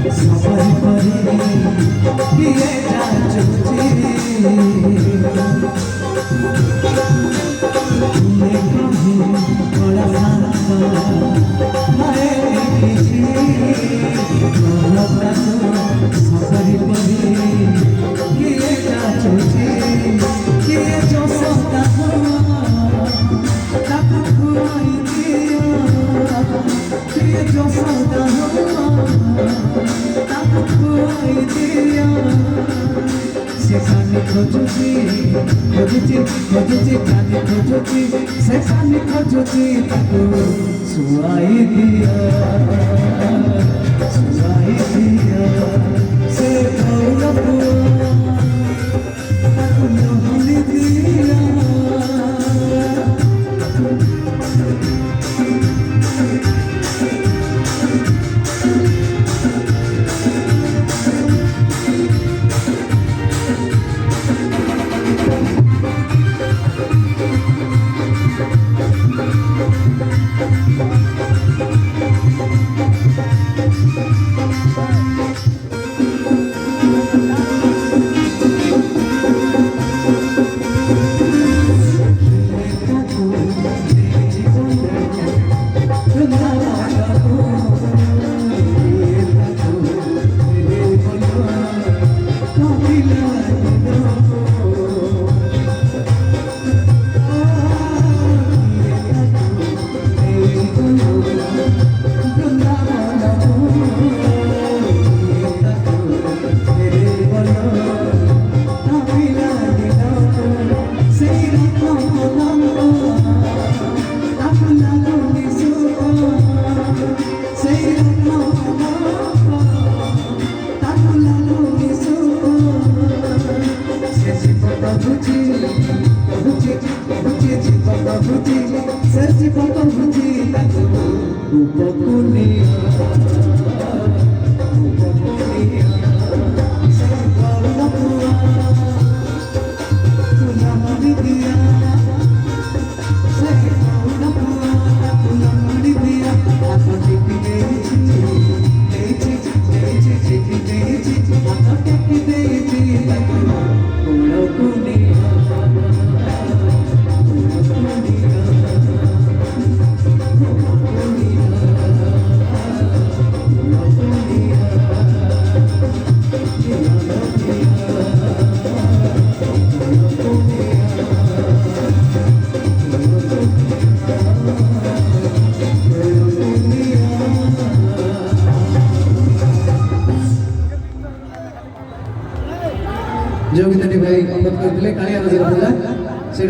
सफर करे किए जा चुके तूने कभी बड़ा सारा मैं किसी सफर करे किए जा चुके किए जो सौदा तब कोई दिया किए जो सौदा सेखाने खोजुची खोजुची खोजुची काने खोजुची सेखाने खोजुची ताको सुआई दिया से कौन पुआ ताको नहली दिया जो गीतटी भाई अंबत करते कालिया बजार से